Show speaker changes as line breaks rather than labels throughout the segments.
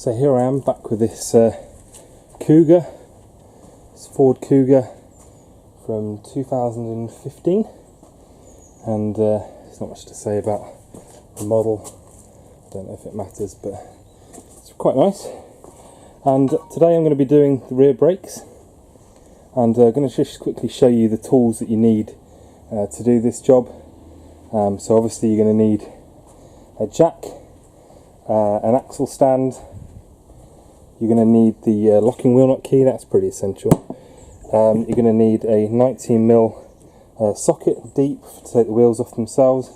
So here I am back with this Kuga, this Ford Kuga from 2015, and there's not much to say about the model. I don't know if it matters, but it's quite nice. And today I'm going to be doing the rear brakes, and I'm going to just quickly show you the tools that you need to do this job. So obviously you're going to need a jack, an axle stand. You're going to need the locking wheel nut key, that's pretty essential. You're going to need a 19mm socket deep to take the wheels off themselves.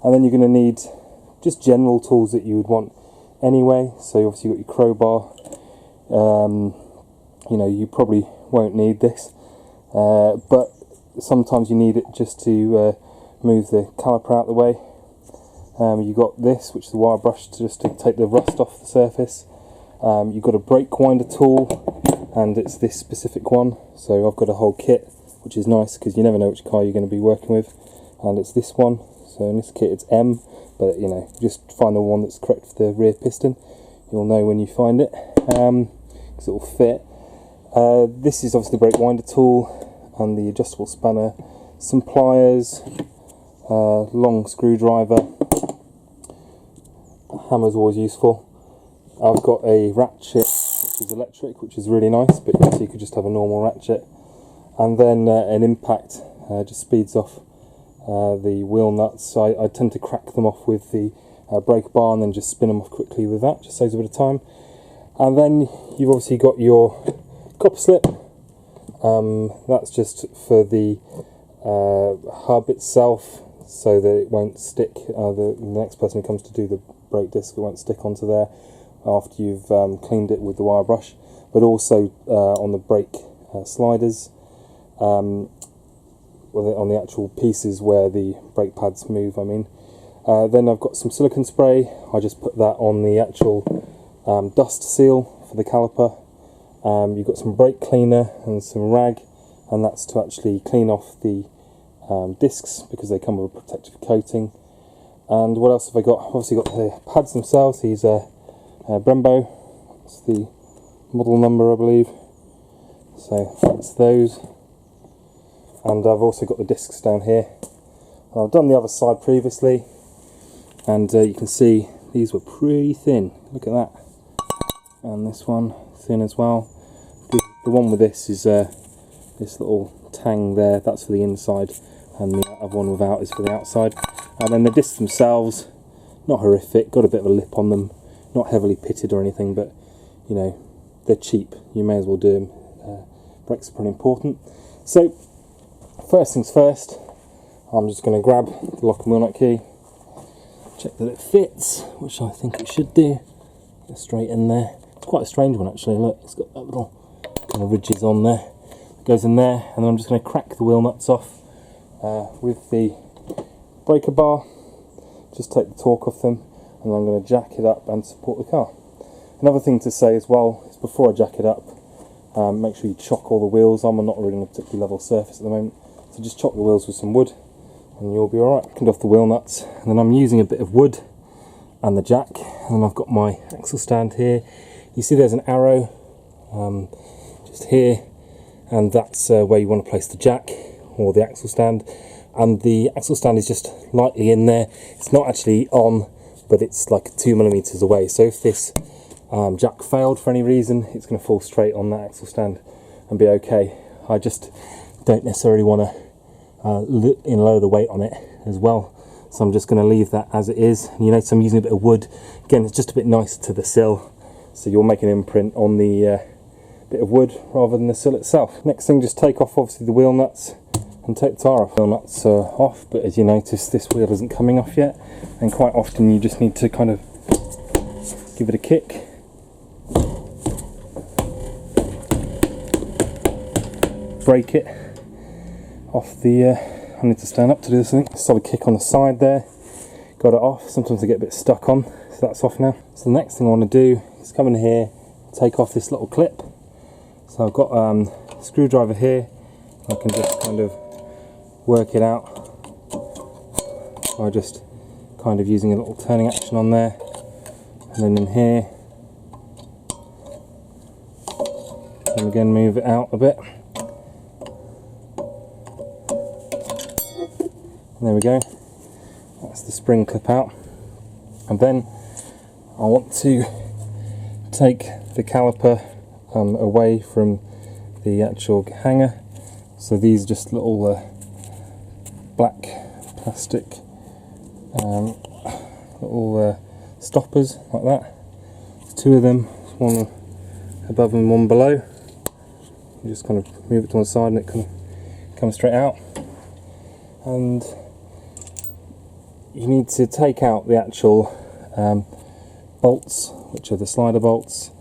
And then you're going to need just general tools that you would want anyway. So obviously you've got your crowbar. You know, you probably won't need this, but sometimes you need it just to move the caliper out of the way. You've got this, which is the wire brush, just to take the rust off the surface. You've got a brake winder tool, and it's this specific one. So I've got a whole kit, which is nice because you never know which car you're going to be working with. And it's this one. So in this kit it's M, but you know, just find the one that's correct for the rear piston. You'll know when you find it, because it will fit. This is obviously the brake winder tool and the adjustable spanner, some pliers, long screwdriver. Hammer's always useful. I've got a ratchet which is electric, which is really nice, but you could just have a normal ratchet. And then an impact, just speeds off the wheel nuts. I tend to crack them off with the brake bar and then just spin them off quickly with that, just saves a bit of time. And then you've obviously got your copper slip. That's just for the hub itself, so that it won't stick, the next person who comes to do the brake disc, it won't stick onto there after you've cleaned it with the wire brush. But also on the brake sliders, on the actual pieces where the brake pads move, I mean. Then I've got some silicone spray. I just put that on the actual dust seal for the caliper. You've got some brake cleaner and some rag, and that's to actually clean off the discs, because they come with a protective coating. And what else have I got? I've obviously got the pads themselves. These are Brembo. That's the model number, I believe. So that's those. And I've also got the discs down here. I've done the other side previously, and you can see these were pretty thin. Look at that. And this one thin as well. The one with this is this little tang there. That's for the inside, and the other one without is for the outside. And then the discs themselves, not horrific. Got a bit of a lip on them. Not heavily pitted or anything, but you know, they're cheap. You may as well do them. Brakes are pretty important. So first things first, I'm just going to grab the lock and wheel nut key, check that it fits, which I think it should do. Go straight in there. It's quite a strange one actually. Look, it's got that little kind of ridges on there. It goes in there, and then I'm just going to crack the wheel nuts off with the breaker bar. Just take the torque off them, and I'm going to jack it up and support the car. Another thing to say as well is, before I jack it up, make sure you chock all the wheels. I'm not really on a particularly level surface at the moment, so just chock the wheels with some wood and you'll be alright. Cleaned off the wheel nuts, and then I'm using a bit of wood and the jack, and then I've got my axle stand here. You see there's an arrow just here, and that's where you want to place the jack or the axle stand. And the axle stand is just lightly in there. It's not actually on, but it's like 2mm away. So if this jack failed for any reason, it's going to fall straight on that axle stand and be okay. I just don't necessarily want to lower the weight on it as well, so I'm just going to leave that as it is. And you notice I'm using a bit of wood. Again, it's just a bit nicer to the sill, so you'll make an imprint on the bit of wood rather than the sill itself. Next thing, just take off obviously the wheel nuts and take the tyre off. Wheel nuts are off, but as you notice, this wheel isn't coming off yet, and quite often you just need to kind of give it a kick. Break it off the I need to stand up to do this thing. Solid kick on the side there, got it off. Sometimes I get a bit stuck on, so that's off now. So the next thing I want to do is come in here, take off this little clip. So I've got a screwdriver here. I can just kind of work it out by just kind of using a little turning action on there, and then in here and again move it out a bit. And there we go, that's the spring clip out. And then I want to take the caliper away from the actual hanger. So these are just little black plastic little stoppers like that. There's two of them, one above and one below. You just kind of move it to one side and it can come straight out. And you need to take out the actual bolts, which are the slider bolts,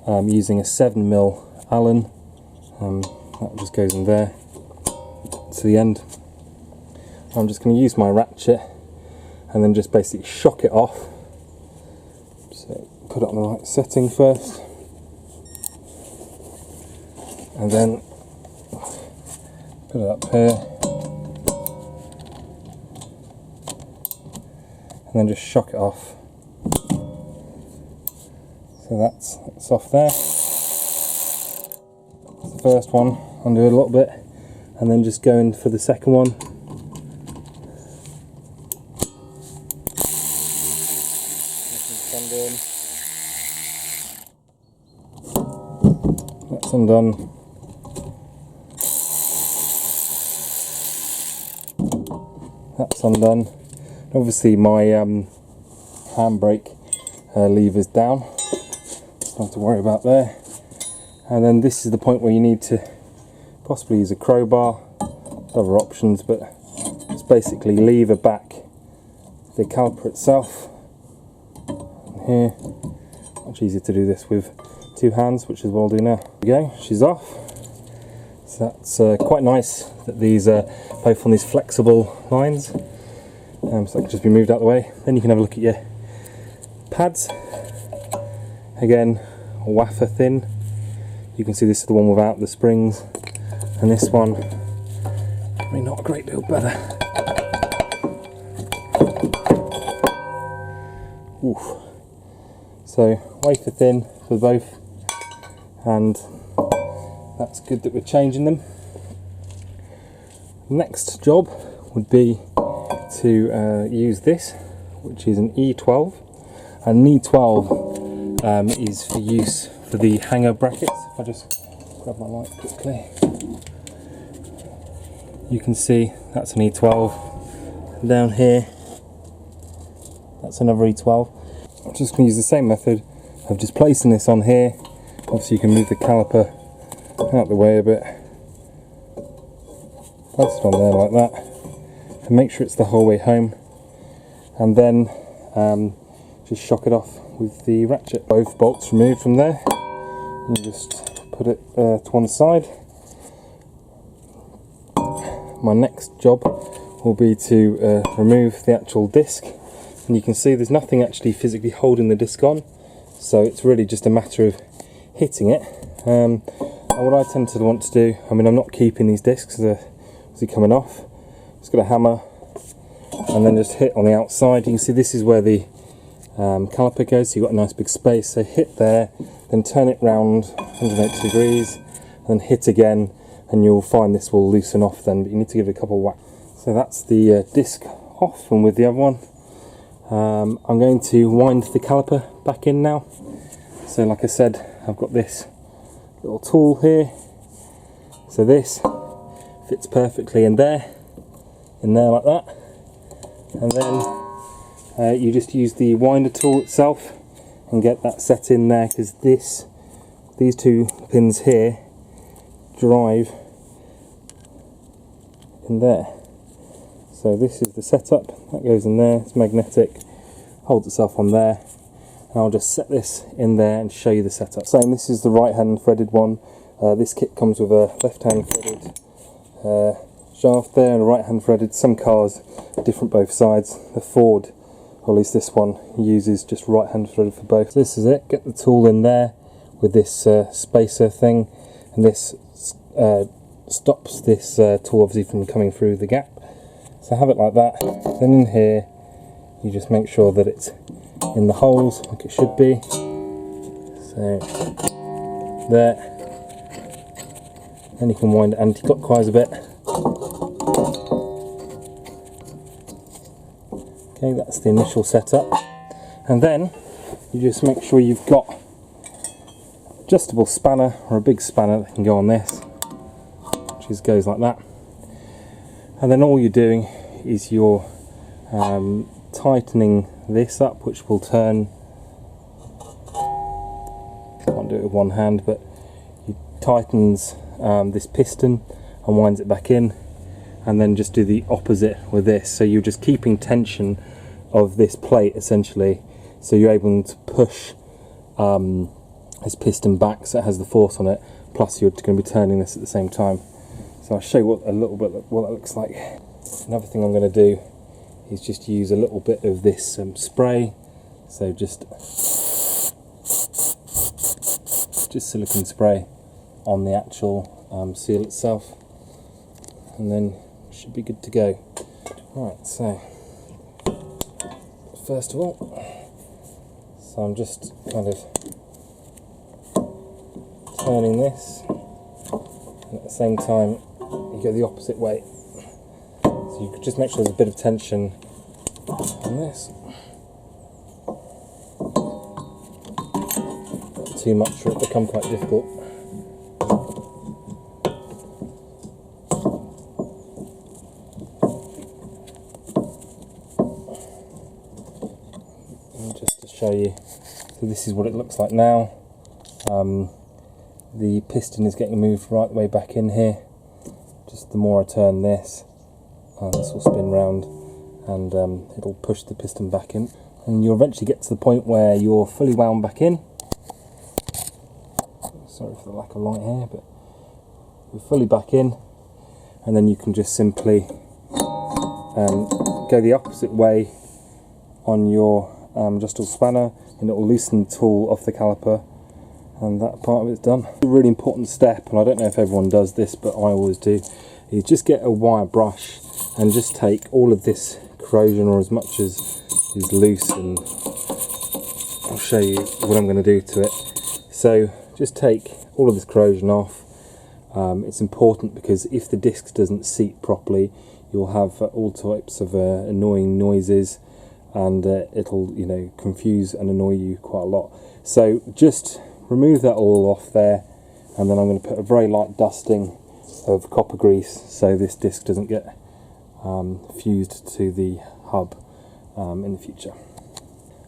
using a 7mm Allen. That just goes in there to the end. I'm just going to use my ratchet and then just basically shock it off. So put it on the right setting first, and then put it up here, and then just shock it off. So that's off there. That's the first one. Undo it a little bit, and then just go in for the second one. That's undone. That's undone. Obviously my handbrake lever's down. Not to worry about there. And then this is the point where you need to possibly use a crowbar. Other options, but just basically lever back the caliper itself. And here, much easier to do this with two hands, which is what I'll do now. There we go, she's off. So that's quite nice that these are both on these flexible lines, so they can just be moved out of the way. Then you can have a look at your pads. Again, wafer thin. You can see this is the one without the springs, and this one, I mean, not a great deal better. Oof. So wafer thin for both, and that's good that we're changing them. Next job would be to use this, which is an E12, and an E12 is for use for the hanger brackets. If I just grab my light quickly, you can see that's an E12. And down here, that's another E12. I'm just going to use the same method of just placing this on here. Obviously you can move the caliper out the way a bit, place it on there like that, and make sure it's the whole way home, and then just shock it off with the ratchet. Both bolts removed from there, you just put it to one side. My next job will be to remove the actual disc, and you can see there's nothing actually physically holding the disc on, so it's really just a matter of hitting it. And what I tend to want to do, I mean, I'm not keeping these discs, they're obviously coming off. Just got a hammer and then just hit on the outside. You can see this is where the caliper goes, so you've got a nice big space. So hit there, then turn it round 180 degrees, and then hit again, and you'll find this will loosen off then, but you need to give it a couple of whacks. So that's the disc off, and with the other one, I'm going to wind the caliper back in now. So like I said, I've got this little tool here, so this fits perfectly in there like that, and then you just use the winder tool itself and get that set in there, because these two pins here drive in there. So this is the setup, that goes in there, it's magnetic, holds itself on there, and I'll just set this in there and show you the setup. Same, this is the right hand threaded one. This kit comes with a left hand threaded shaft there and a right hand threaded. Some cars are different both sides. The Ford, or at least this one, uses just right hand threaded for both. So this is it, get the tool in there with this spacer thing, and this stops this tool obviously from coming through the gap. So have it like that. Then in here you just make sure that it's in the holes like it should be. So there, Then you can wind it anti-clockwise a bit. Okay, that's the initial setup. And then you just make sure you've got adjustable spanner or a big spanner that can go on this, which just goes like that. And then all you're doing is you're tightening this up, which will turn. Can't do it with one hand, but it tightens this piston and winds it back in, and then just do the opposite with this. So you're just keeping tension of this plate essentially, so you're able to push this piston back so it has the force on it, plus you're going to be turning this at the same time. So I'll show you a little bit what that looks like. Another thing I'm going to do is just use a little bit of this spray, so just silicone spray on the actual seal itself, and then it should be good to go. Right, so first of all, so I'm just kind of turning this, and at the same time you go the opposite way. So you could just make sure there's a bit of tension on this. Not too much or it'll become quite difficult. And just to show you, so this is what it looks like now. The piston is getting moved right the way back in here. Just the more I turn this will spin round, and it'll push the piston back in, and you'll eventually get to the point where you're fully wound back in. Sorry for the lack of light here, but you're fully back in, and then you can just simply go the opposite way on your adjustable spanner, and it will loosen the tool off the caliper, and that part of it's done. A really important step, and I don't know if everyone does this, but I always do, is just get a wire brush and just take all of this corrosion, or as much as is loose, and I'll show you what I'm going to do to it. So just take all of this corrosion off. It's important because if the disc doesn't seat properly, you'll have all types of annoying noises, and it'll, you know, confuse and annoy you quite a lot. So just remove that all off there, and then I'm going to put a very light dusting of copper grease so this disc doesn't get fused to the hub in the future.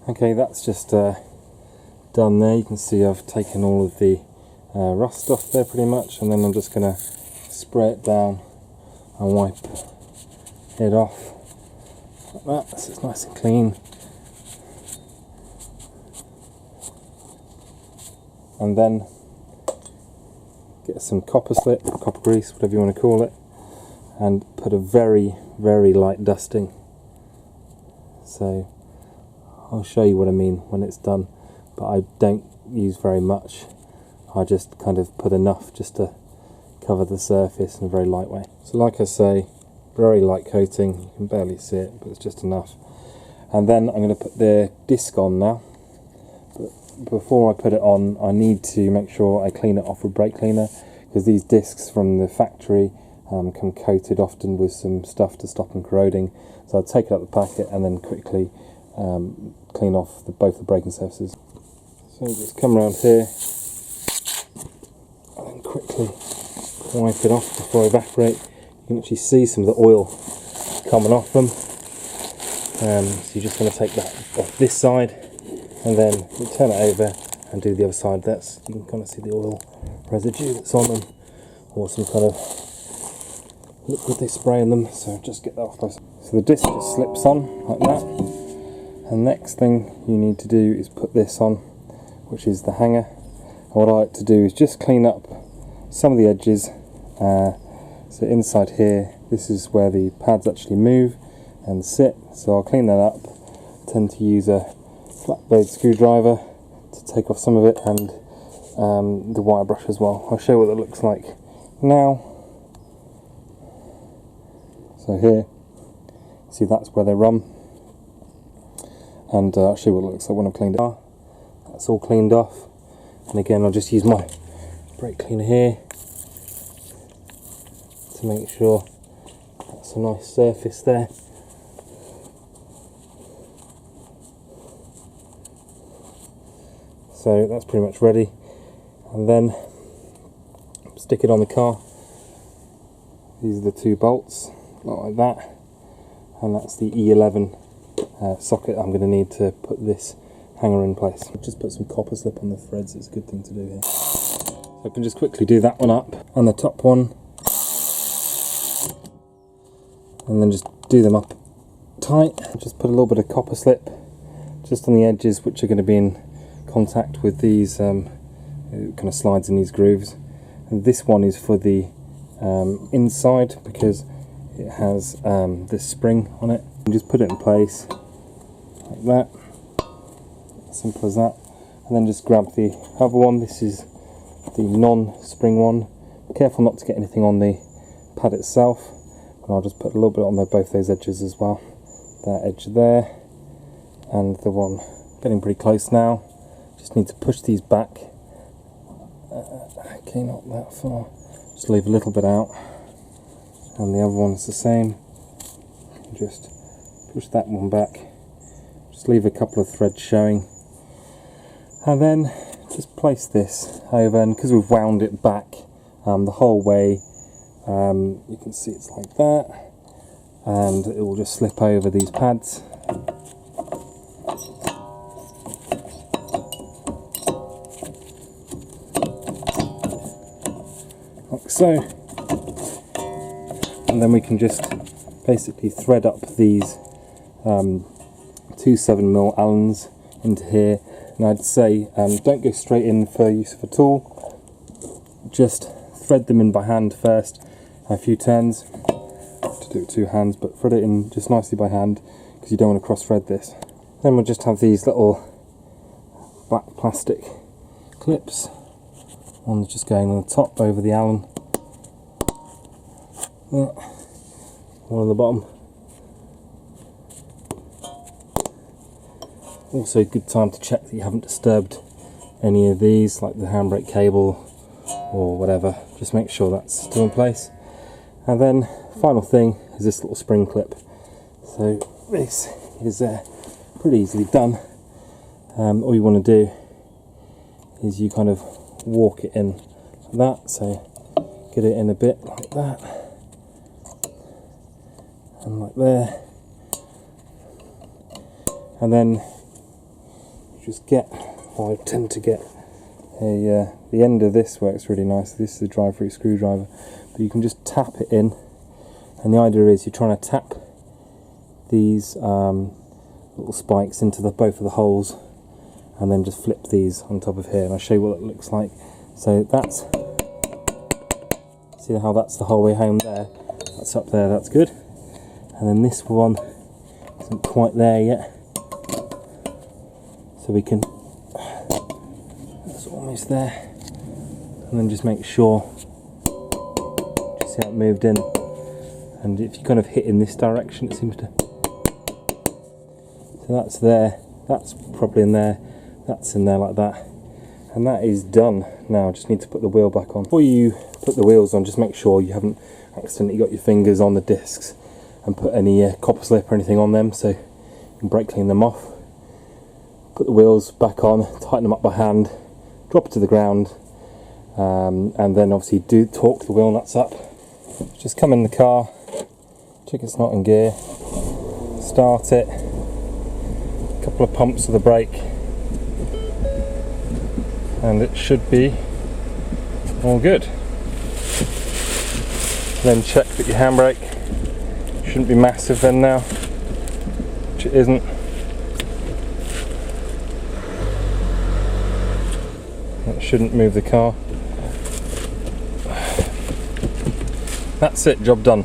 Okay, that's just done there. You can see I've taken all of the rust off there pretty much, and then I'm just going to spray it down and wipe it off like that, so it's nice and clean. And then get some copper slip, copper grease, whatever you want to call it, and put a very, very light dusting. So I'll show you what I mean when it's done, but I don't use very much. I just kind of put enough just to cover the surface in a very light way. So like I say, very light coating, you can barely see it, but it's just enough. And then I'm going to put the disc on now. Before I put it on, I need to make sure I clean it off with brake cleaner, because these discs from the factory come coated often with some stuff to stop them corroding. So I'll take it out of the packet and then quickly clean off both the braking surfaces. So just come around here and then quickly wipe it off before I evaporate. You can actually see some of the oil coming off them. So you're just going to take that off this side, and then you turn it over and do the other side. That's, you can kind of see the oil residue that's on them, or some kind of liquid they spray in them. So just get that off both sides. So the disc just slips on like that, and next thing you need to do is put this on, which is the hanger. And what I like to do is just clean up some of the edges. So inside here, this is where the pads actually move and sit, so I'll clean that up. I tend to use a flat blade screwdriver to take off some of it, and the wire brush as well. I'll show you what it looks like now. So here, see, that's where they run, and I'll show you what it looks like when I've cleaned it. That's all cleaned off, and again I'll just use my brake cleaner here to make sure that's a nice surface there. So that's pretty much ready, and then stick it on the car. These are the 2 bolts, like that, and that's the E11 socket I'm going to need to put this hanger in place. Just put some copper slip on the threads, it's a good thing to do here. So I can just quickly do that one up, and the top one, and then just do them up tight. Just put a little bit of copper slip just on the edges, which are going to be in contact with these kind of slides in these grooves. And this one is for the inside, because it has this spring on it. And just put it in place like that, simple as that. And then just grab the other one. This is the non-spring one. Be careful not to get anything on the pad itself, and I'll just put a little bit on both those edges as well. That edge there, and the one getting pretty close now. Just need to push these back. Okay, not that far. Just leave a little bit out. And the other one's the same. Just push that one back. Just leave a couple of threads showing. And then just place this over, and because we've wound it back the whole way, you can see it's like that. And it will just slip over these pads. Like so, and then we can just basically thread up these 2 7mm Allens into here. And I'd say don't go straight in for use of a tool, just thread them in by hand first, a few turns, to do it with 2 hands, but thread it in just nicely by hand, because you don't want to cross thread this. Then we'll just have these little black plastic clips. One's just going on the top over the Allen, one on the bottom. Also a good time to check that you haven't disturbed any of these, like the handbrake cable or whatever. Just make sure that's still in place. And then final thing is this little spring clip. So this is pretty easily done. All you want to do is you kind of walk it in like that, so get it in a bit like that, and like there, and then you just get, well, I tend to get a the end of this works really nice. This is a drive-through screwdriver, but you can just tap it in, and the idea is you're trying to tap these little spikes into both of the holes, and then just flip these on top of here, and I'll show you what it looks like. So that's, see how that's the whole way home there, that's up there, that's good. And then this one isn't quite there yet, so we can, that's almost there, and then just make sure, just see how it moved in, and if you kind of hit in this direction, it seems to, so that's there, that's probably in there, that's in there like that, and that is done. Now I just need to put the wheel back on. Before you put the wheels on, just make sure you haven't accidentally got your fingers on the discs and put any copper slip or anything on them, so you can brake clean them off. Put the wheels back on, tighten them up by hand, drop it to the ground, and then obviously do torque the wheel nuts up. Just come in the car, check it's not in gear, start it, a couple of pumps of the brake, and it should be all good. Then check that your handbrake shouldn't be massive then now, which it isn't. That shouldn't move the car. That's it, job done.